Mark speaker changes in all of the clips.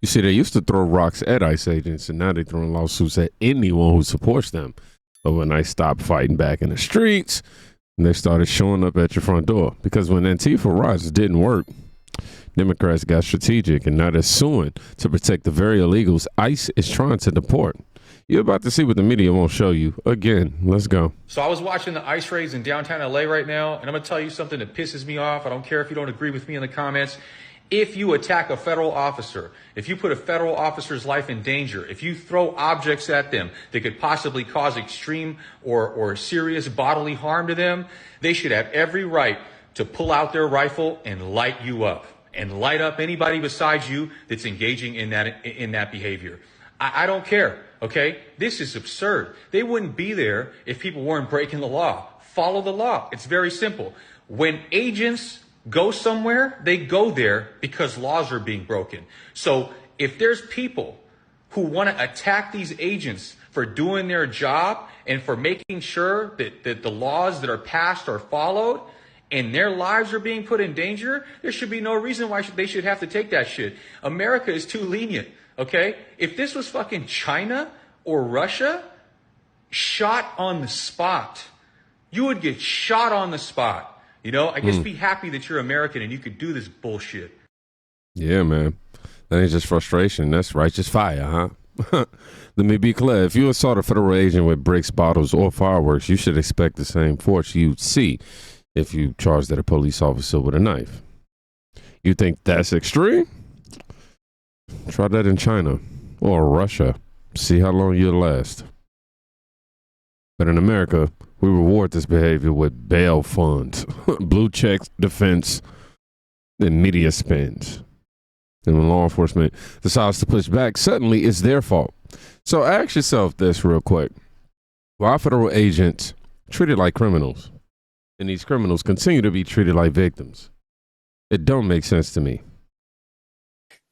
Speaker 1: You see, they used to throw rocks at ICE agents, and now they're throwing lawsuits at anyone who supports them. But when ICE stopped fighting back in the streets, and they started showing up at your front door. Because when Antifa riots didn't work, Democrats got strategic, and now they're suing to protect the very illegals ICE is trying to deport. You're about to see what the media won't show you. Again, let's go.
Speaker 2: So I was watching the ICE raids in downtown LA right now, and I'm going to tell you something that pisses me off. I don't care if you don't agree with me in the comments. If you attack a federal officer, if you put a federal officer's life in danger, if you throw objects at them that could possibly cause extreme or serious bodily harm to them, they should have every right to pull out their rifle and light you up and light up anybody besides you that's engaging in that behavior. I don't care. Okay, this is absurd. They wouldn't be there if people weren't breaking the law. Follow the law. It's very simple. When agents go somewhere, they go there because laws are being broken. So if there's people who want to attack these agents for doing their job and for making sure that the laws that are passed are followed and their lives are being put in danger, there should be no reason why they should have to take that shit. America is too lenient. Okay, if this was fucking China or Russia, shot on the spot. You would get shot on the spot. You know, I guess be happy that you're American and you could do this bullshit.
Speaker 1: Yeah, man. That ain't just frustration. That's righteous fire, huh? Let me be clear. If you assault a federal agent with bricks, bottles, or fireworks, you should expect the same force you'd see if you charged at a police officer with a knife. You think that's extreme? Try that in China or Russia. See how long you'll last. But in America, we reward this behavior with bail funds, blue checks, defense, and media spends. And when law enforcement decides to push back, suddenly it's their fault. So ask yourself this real quick. Why are federal agents treated like criminals? And these criminals continue to be treated like victims? It don't make sense to me.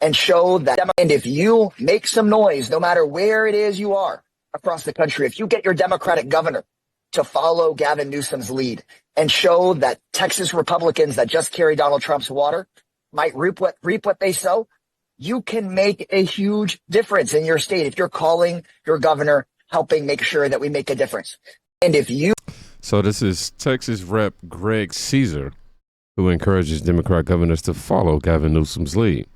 Speaker 3: And show that, and if you make some noise, no matter where it is you are across the country, if you get your Democratic governor to follow Gavin Newsom's lead and show that Texas Republicans that just carry Donald Trump's water might reap what they sow, you can make a huge difference in your state if you're calling your governor, helping make sure that we make a difference. And if you...
Speaker 1: So this is Texas Rep. Greg Caesar, who encourages Democrat governors to follow Gavin Newsom's lead.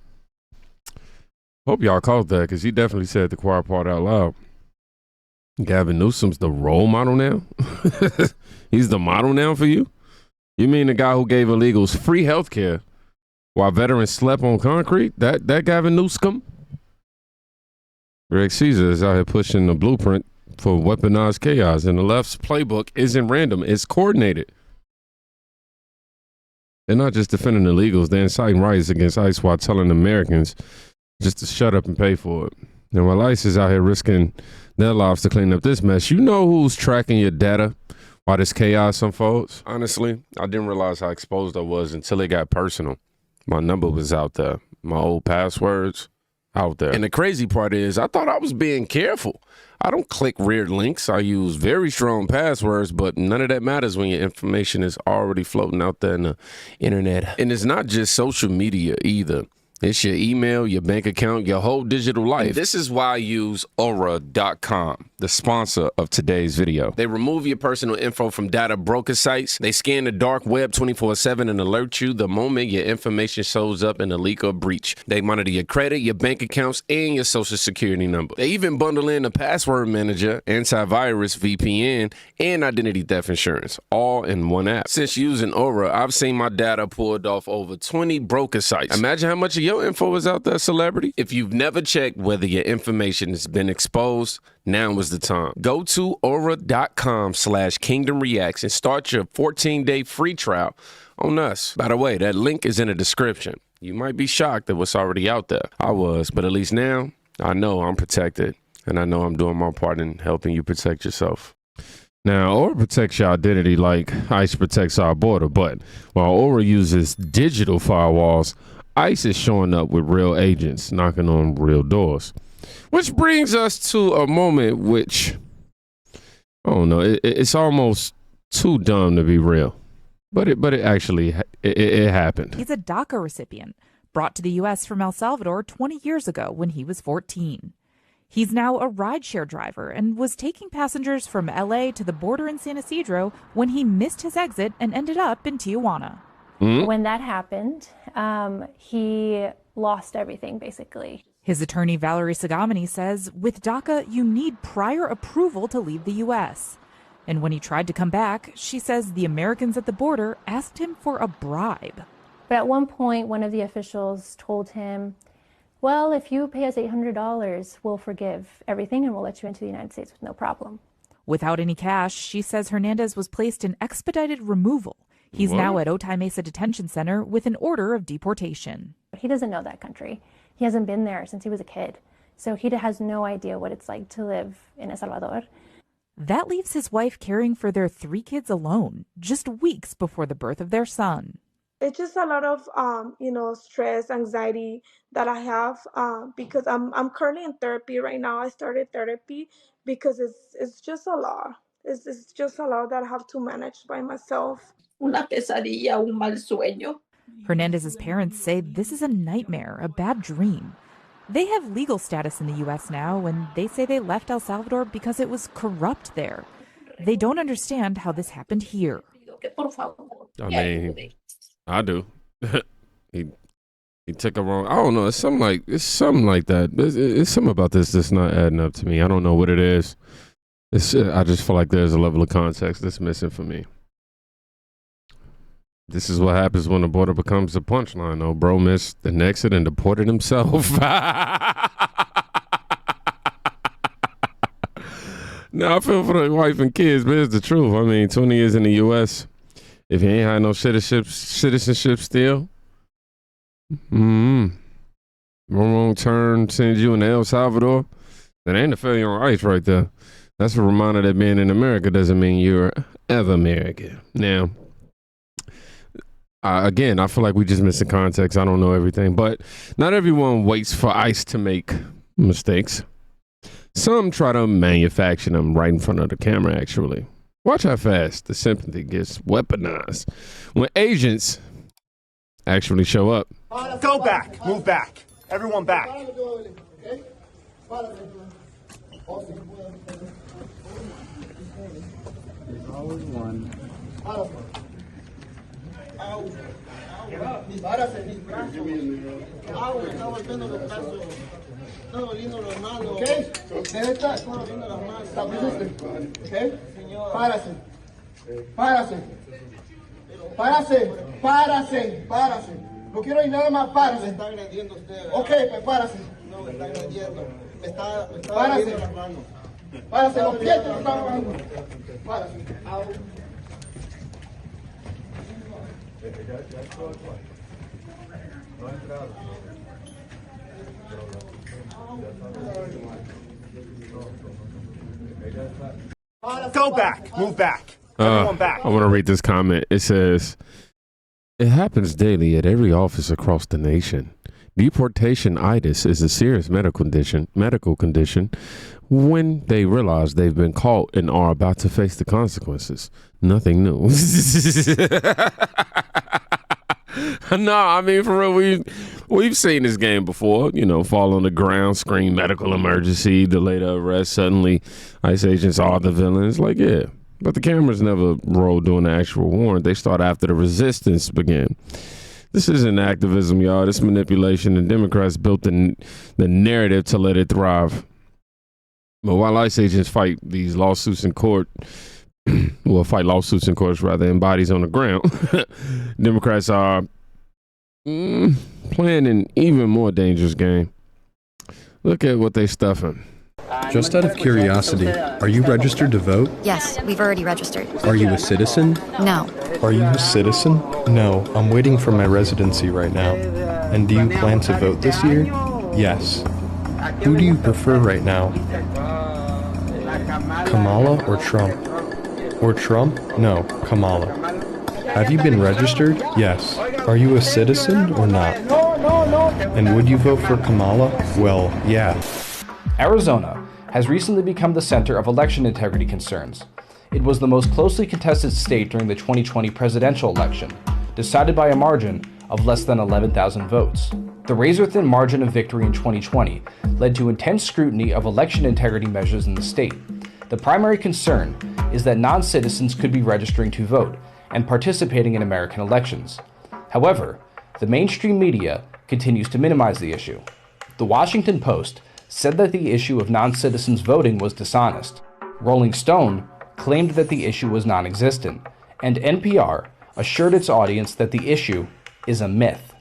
Speaker 1: Hope y'all caught that, because he definitely said the quiet part out loud. Gavin Newsom's the role model now? He's the model now for you? You mean the guy who gave illegals free health care while veterans slept on concrete? That Gavin Newsom? Greg Caesar is out here pushing the blueprint for weaponized chaos, and the left's playbook isn't random. It's coordinated. They're not just defending illegals. They're inciting riots against ICE while telling Americans just to shut up and pay for it. And while ICE is out here risking their lives to clean up this mess, you know who's tracking your data while this chaos unfolds? Honestly, I didn't realize how exposed I was until it got personal. My number was out there. My old passwords out there. And the crazy part is I thought I was being careful. I don't click weird links. I use very strong passwords, but none of that matters when your information is already floating out there in the internet. And it's not just social media either. It's your email, your bank account, your whole digital life. And this is why I use Aura.com, the sponsor of today's video. They remove your personal info from data broker sites. They scan the dark web 24/7 and alert you the moment your information shows up in a leak or breach. They monitor your credit, your bank accounts, and your social security number. They even bundle in a password manager, antivirus, VPN, and identity theft insurance, all in one app. Since using Aura, I've seen my data pulled off over 20 broker sites. Imagine how much of your info is out there, celebrity. If you've never checked whether your information has been exposed, now was the time. Go to aura.com/kingdomreacts and start your 14-day free trial on us. By the way, that link is in the description. You might be shocked at what's already out there. I was, but at least now I know I'm protected, and I know I'm doing my part in helping you protect yourself. Now, Aura protects your identity like ICE protects our border, but while Aura uses digital firewalls, ICE is showing up with real agents knocking on real doors. Which brings us to a moment which, I don't know, it's almost too dumb to be real. But it actually, it happened.
Speaker 4: He's a DACA recipient. brought to the U.S. from El Salvador 20 years ago when he was 14. He's now a rideshare driver and was taking passengers from L.A. to the border in San Isidro when he missed his exit and ended up in Tijuana.
Speaker 5: When that happened, he lost everything, basically.
Speaker 4: His attorney, Valerie Sagamini, says with DACA, you need prior approval to leave the U.S. And when he tried to come back, she says the Americans at the border asked him for a bribe.
Speaker 5: But at one point, one of the officials told him, well, if you pay us $800, we'll forgive everything and we'll let you into the United States with no problem.
Speaker 4: Without any cash, she says Hernandez was placed in expedited removal. He's now at Otay Mesa Detention Center with an order of deportation.
Speaker 5: He doesn't know that country. He hasn't been there since he was a kid. So he has no idea what it's like to live in El Salvador.
Speaker 4: That leaves his wife caring for their 3 kids alone, just weeks before the birth of their son.
Speaker 6: It's just a lot of, stress, anxiety that I have because I'm currently in therapy right now. I started therapy because it's just a lot. It's just a lot that I have to manage by myself.
Speaker 7: Una pesadilla, un mal sueño.
Speaker 4: Hernandez's parents say this is a nightmare, a bad dream. They have legal status in the U.S. now, and they say they left El Salvador because it was corrupt there. They don't understand how this happened here.
Speaker 1: I mean, I do. he took a wrong. I don't know. It's something like that. It's something about this that's not adding up to me. I don't know what it is. I just feel like there's a level of context that's missing for me. This is what happens when the border becomes a punchline, though. Bro missed an exit and deported himself. No, I feel for the wife and kids, but it's the truth. I mean, 20 years in the U.S., if you ain't had no citizenship still, wrong turn sends you in El Salvador, that ain't a failure on ice right there. That's a reminder that being in America doesn't mean you're ever American. Now, again, I feel like we just missing context. I don't know everything, but not everyone waits for ICE to make mistakes. Some try to manufacture them right in front of the camera, actually. Watch how fast the sympathy gets weaponized when agents actually show up.
Speaker 8: Go back. Move back. Everyone back.
Speaker 9: Párase. No quiero ir nada más, párase. Está agrediendo usted. Ok, pues párase. No, me está agrediendo. Me está agrediendo las manos. Párase, los pies te lo están agarrando. Párase.
Speaker 8: Go back. Move back. Everyone back.
Speaker 1: I want to read this comment. It says, it happens daily at every office across the nation. Deportation-itis is a serious medical condition when they realize they've been caught and are about to face the consequences. Nothing new. No, I mean, for real, we've seen this game before. Fall on the ground, scream medical emergency, delay the arrest. Suddenly, ICE agents are the villains. Like, yeah. But the cameras never roll during the actual warrant. They start after the resistance began. This isn't activism, y'all. This manipulation, and Democrats built the narrative to let it thrive. But while ICE agents fight these lawsuits in court, fight lawsuits in courts rather, and bodies on the ground, Democrats are playing an even more dangerous game. Look at what they stuffing.
Speaker 10: Just out of curiosity, are you registered to vote?
Speaker 11: Yes, we've already registered.
Speaker 10: Are you a citizen?
Speaker 11: No.
Speaker 10: Are you a citizen? No, I'm waiting for my residency right now. And do you plan to vote this year? Yes. Who do you prefer right now? Kamala or Trump? Or Trump? No, Kamala. Have you been registered? Yes. Are you a citizen or not? And would you vote for Kamala? Well, yeah.
Speaker 12: Arizona has recently become the center of election integrity concerns. It was the most closely contested state during the 2020 presidential election, decided by a margin of less than 11,000 votes. The razor-thin margin of victory in 2020 led to intense scrutiny of election integrity measures in the state. The primary concern is that non-citizens could be registering to vote and participating in American elections. However, the mainstream media continues to minimize the issue. The Washington Post said that the issue of non-citizens voting was dishonest. Rolling Stone claimed that the issue was non-existent, and NPR assured its audience that the issue is a myth.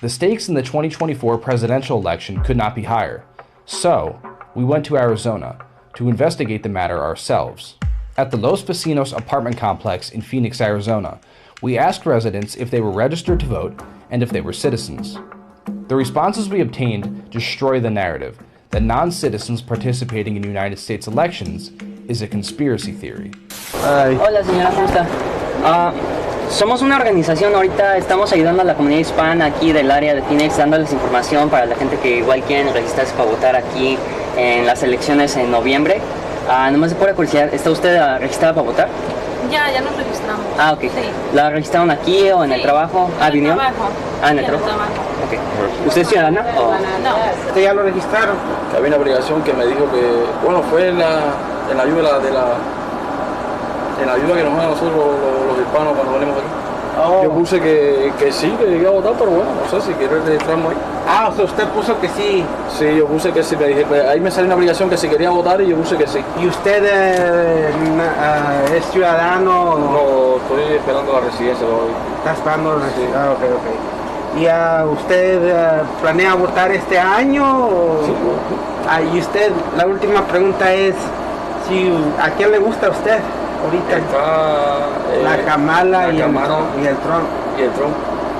Speaker 12: The stakes in the 2024 presidential election could not be higher, so we went to Arizona to investigate the matter ourselves. At the Los Vecinos apartment complex in Phoenix, Arizona, we asked residents if they were registered to vote and if they were citizens. The responses we obtained destroy the narrative that non-citizens participating in United States elections is a conspiracy theory.
Speaker 11: Hola señora, ¿cómo está? Somos una organización, ahorita estamos ayudando a la comunidad hispana aquí del área de Phoenix, dándoles información para la gente que igual quieren registrarse para votar aquí en las elecciones en noviembre. Nomás de pura curiosidad, ¿está usted registrada para votar?
Speaker 13: Ya nos registramos.
Speaker 11: Ah, ok. Sí. ¿La registraron aquí o en el trabajo?
Speaker 13: En el trabajo.
Speaker 11: En el trabajo. Okay. ¿Usted es ciudadana? O?
Speaker 13: No.
Speaker 14: ¿Usted ya lo registraron? Que había una obligación que me dijo que, bueno, fue en la ayuda en la ayuda que nos dan a nosotros los hispanos cuando venimos aquí. Oh. Yo puse que sí, que iba a votar, pero bueno, no sé si quiere registrarme ahí.
Speaker 15: O sea, usted puso que sí.
Speaker 14: Sí, yo puse que sí, me dije, ahí me salió una obligación que si quería votar y yo puse que sí.
Speaker 15: ¿Y usted es ciudadano?
Speaker 14: No, estoy esperando la residencia todavía.
Speaker 15: ¿Está esperando la residencia? Ok. ¿Y usted planea votar este año?
Speaker 14: Sí.
Speaker 15: Y usted, la última pregunta es, ¿a quién le gusta a usted ahorita? La Kamala y el Trump.
Speaker 14: Y el Trump.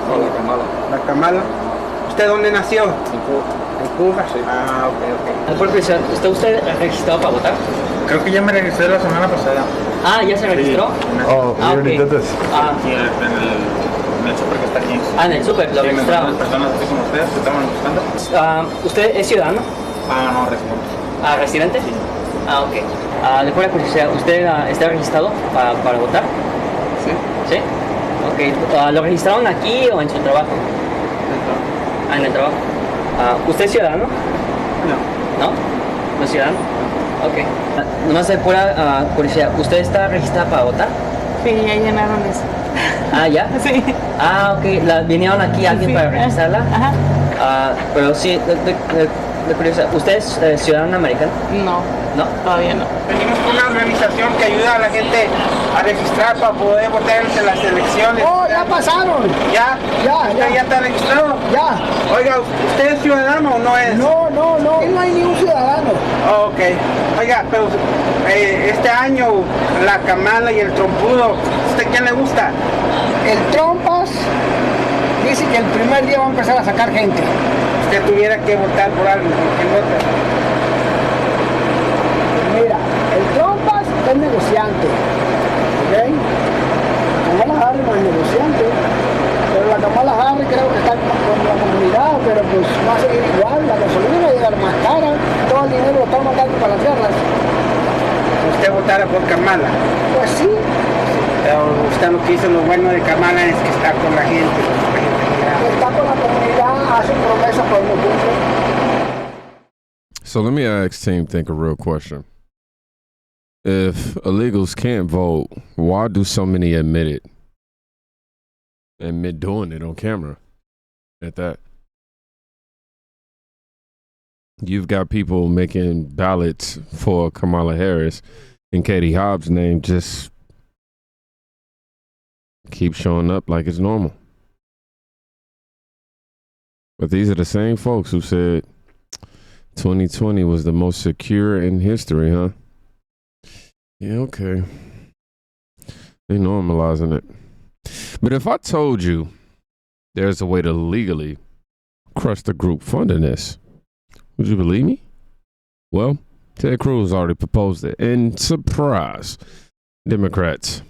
Speaker 14: No, la Kamala.
Speaker 15: La Kamala. ¿Usted dónde nació?
Speaker 14: En Cuba.
Speaker 15: ¿En Cuba?
Speaker 14: Sí.
Speaker 11: Ok. ¿Está usted registrado para votar?
Speaker 15: Creo que ya me registré la semana pasada.
Speaker 11: ¿Ya se registró?
Speaker 14: Okay.
Speaker 11: Y
Speaker 15: en el súper que está aquí.
Speaker 11: En el súper, lo registraron.
Speaker 15: Las personas así como ustedes que estaban buscando.
Speaker 11: ¿Usted es ciudadano?
Speaker 15: No, residente.
Speaker 11: ¿Residente? Sí. Ok. De pura curiosidad, ¿usted está registrado para votar?
Speaker 14: Sí.
Speaker 11: ¿Sí? Ok. ¿Lo registraron aquí o en su trabajo? En el trabajo. ¿Usted es ciudadano?
Speaker 14: No.
Speaker 11: ¿No? ¿No es ciudadano? Ok. Nomás de pura curiosidad, ¿usted está registrada para votar?
Speaker 13: Sí, ya llenaron eso.
Speaker 11: ¿Ya?
Speaker 13: Sí.
Speaker 11: Ok. ¿Vinieron aquí alguien para registrarla?
Speaker 13: Ajá.
Speaker 11: Pero sí, de curiosidad, ¿usted es ciudadano americano?
Speaker 13: No, todavía no.
Speaker 15: Venimos con una organización que ayuda a la gente a registrar para poder votar en las elecciones.
Speaker 9: Ya pasaron.
Speaker 15: ¿Ya? ¿Ya está registrado?
Speaker 9: Ya.
Speaker 15: Oiga, ¿usted es ciudadano o no es?
Speaker 9: No. No hay ningún ciudadano.
Speaker 15: Ok. Oiga, pero este año la Kamala y el Trompudo, ¿usted quién le gusta?
Speaker 9: El Trompas dice que el primer día va a empezar a sacar gente.
Speaker 15: Usted tuviera que votar por alguien, ¿por quién vota?
Speaker 9: Mira, el Trompas es negociante, ¿ok? La Kamala Harris no es negociante, pero la Kamala Harris creo que está con la comunidad, pero pues va a seguir igual, la gasolina va a llegar más cara, todo el dinero lo están mandando para las tierras.
Speaker 15: ¿Usted votara por Kamala?
Speaker 9: Pues sí.
Speaker 15: Pero usted lo que hizo, lo bueno de Kamala es que está con la gente.
Speaker 9: Está con la comunidad, hace promesas por no cumple.
Speaker 1: So let me ask Team Think a real question. If illegals can't vote, why do so many admit it? Admit doing it on camera at that. You've got people making ballots for Kamala Harris and Katie Hobbs' name just keeps showing up like it's normal. But these are the same folks who said 2020 was the most secure in history, huh? Yeah, okay. They normalizing it. But if I told you there's a way to legally crush the group funding this, would you believe me? Well, Ted Cruz already proposed it. And surprise, Democrats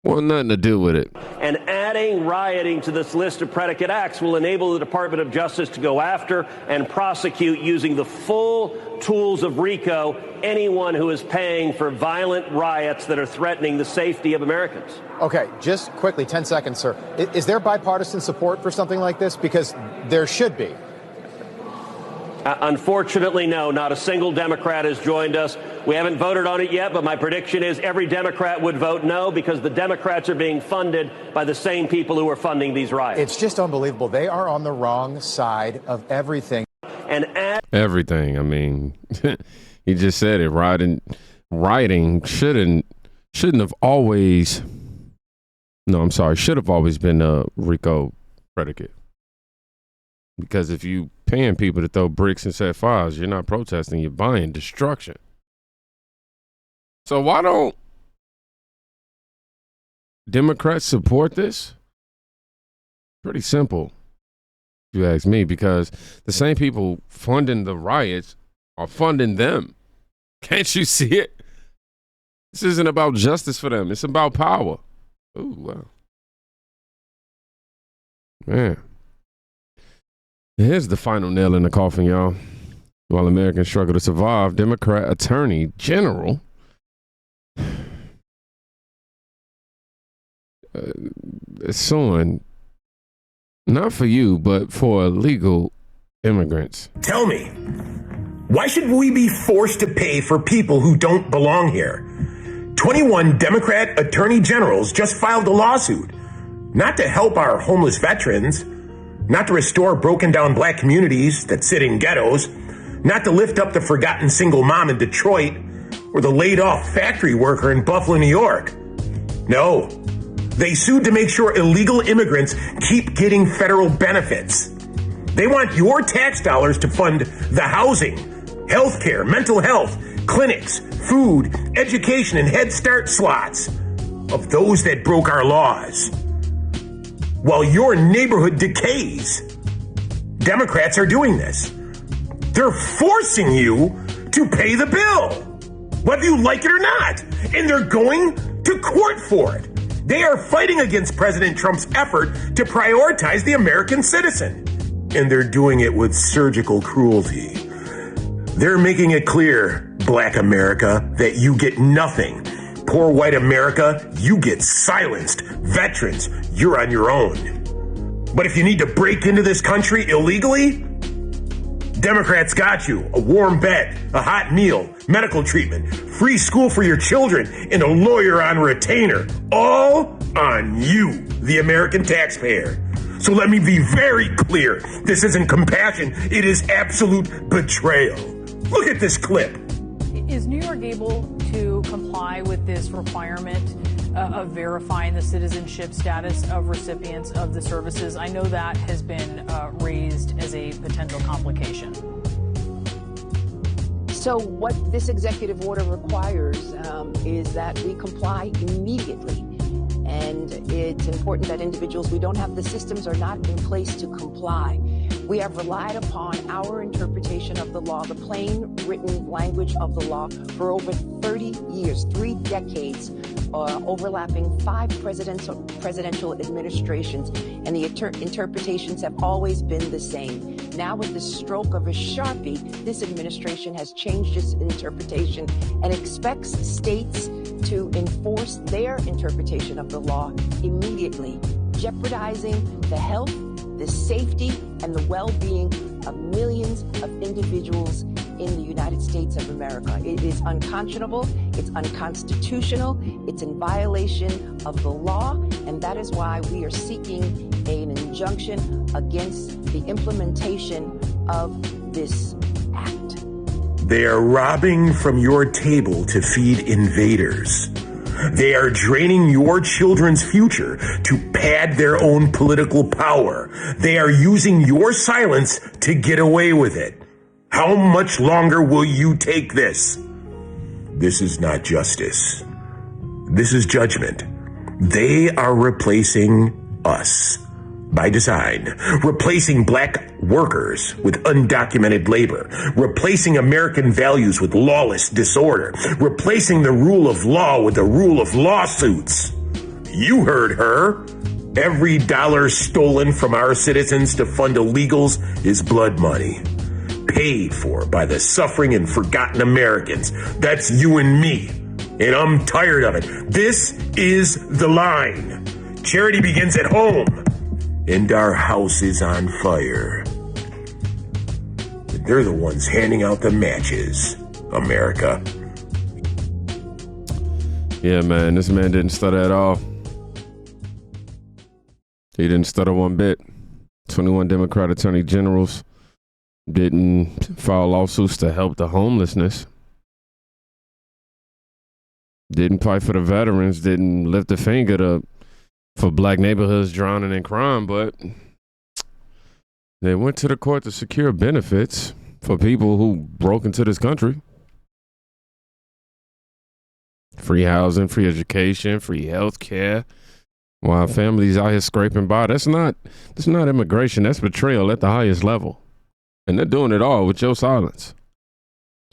Speaker 1: want nothing to do with it.
Speaker 16: And as Adding rioting to this list of predicate acts will enable the Department of Justice to go after and prosecute using the full tools of RICO anyone who is paying for violent riots that are threatening the safety of Americans.
Speaker 17: Okay, just quickly, 10 seconds, sir. Is there bipartisan support for something like this? Because there should be.
Speaker 16: Unfortunately, no, not a single Democrat has joined us. We haven't voted on it yet, but my prediction is every Democrat would vote no because the Democrats are being funded by the same people who are funding these riots.
Speaker 17: It's just unbelievable. They are on the wrong side of everything.
Speaker 16: And
Speaker 1: everything. I mean, he just said it. Rioting shouldn't have always. No, I'm sorry. Should have always been a RICO predicate. Because if you paying people to throw bricks and set fires, you're not protesting, you're buying destruction. So why don't Democrats support this? Pretty simple, if you ask me, because the same people funding the riots are funding them. Can't you see it? This isn't about justice for them. It's about power. Ooh, wow. Man. Here's the final nail in the coffin, y'all. While Americans struggle to survive, Democrat Attorney General is suing, not for you, but for illegal immigrants.
Speaker 18: Tell me, why should we be forced to pay for people who don't belong here? 21 Democrat attorney generals just filed a lawsuit, not to help our homeless veterans, not to restore broken down black communities that sit in ghettos, not to lift up the forgotten single mom in Detroit or the laid off factory worker in Buffalo, New York. No, they sued to make sure illegal immigrants keep getting federal benefits. They want your tax dollars to fund the housing, healthcare, mental health, clinics, food, education, and Head Start slots of those that broke our laws. While your neighborhood decays, Democrats are doing this. They're forcing you to pay the bill, whether you like it or not, and they're going to court for it. They are fighting against President Trump's effort to prioritize the American citizen, and they're doing it with surgical cruelty. They're making it clear, Black America, that you get nothing. Poor white America, you get silenced. Veterans, you're on your own. But if you need to break into this country illegally, Democrats got you. A warm bed, a hot meal, medical treatment, free school for your children, and a lawyer on retainer. All on you, the American taxpayer. So let me be very clear. This isn't compassion. It is absolute betrayal. Look at this clip.
Speaker 19: Is New York able to comply with this requirement of verifying the citizenship status of recipients of the services? I know that has been raised as a potential complication.
Speaker 20: So what this executive order requires is that we comply immediately. And it's important that individuals, we don't have the systems are not in place to comply. We have relied upon our interpretation of the law, the plain written language of the law, for over 30 years, 3 decades, overlapping 5 presidential administrations, and the interpretations have always been the same. Now, with the stroke of a Sharpie, this administration has changed its interpretation and expects states to enforce their interpretation of the law immediately, jeopardizing the health, the safety, and the well-being of millions of individuals in the United States of America. It is unconscionable, it's unconstitutional, it's in violation of the law, and that is why we are seeking an injunction against the implementation of this act.
Speaker 18: They are robbing from your table to feed invaders. They are draining your children's future to pad their own political power. They are using your silence to get away with it. How much longer will you take this? This is not justice. This is judgment. They are replacing us by design, replacing black workers with undocumented labor, replacing American values with lawless disorder, replacing the rule of law with the rule of lawsuits. You heard her. Every dollar stolen from our citizens to fund illegals is blood money, paid for by the suffering and forgotten Americans. That's you and me, and I'm tired of it. This is the line. Charity begins at home, and our house is on fire. They're the ones handing out the matches, America.
Speaker 1: Yeah, man, this man didn't stutter at all. He didn't stutter one bit. 21 Democrat attorney generals didn't file lawsuits to help the homelessness. Didn't fight for the veterans. Didn't lift a finger for black neighborhoods drowning in crime. But they went to the court to secure benefits for people who broke into this country. Free housing, free education, free health care. While families out here scraping by, that's not immigration. That's betrayal at the highest level. And they're doing it all with your silence.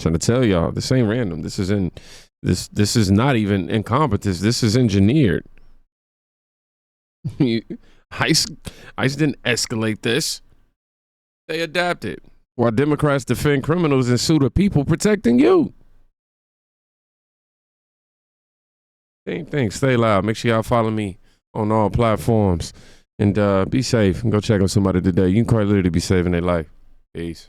Speaker 1: Trying to tell y'all, this ain't random. This is not even incompetence. This is engineered. ICE didn't escalate this. They adapted. While Democrats defend criminals and sue the people protecting you. Same thing. Stay loud. Make sure y'all follow me on all platforms. And be safe. And go check on somebody today. You can quite literally be saving their life. Peace.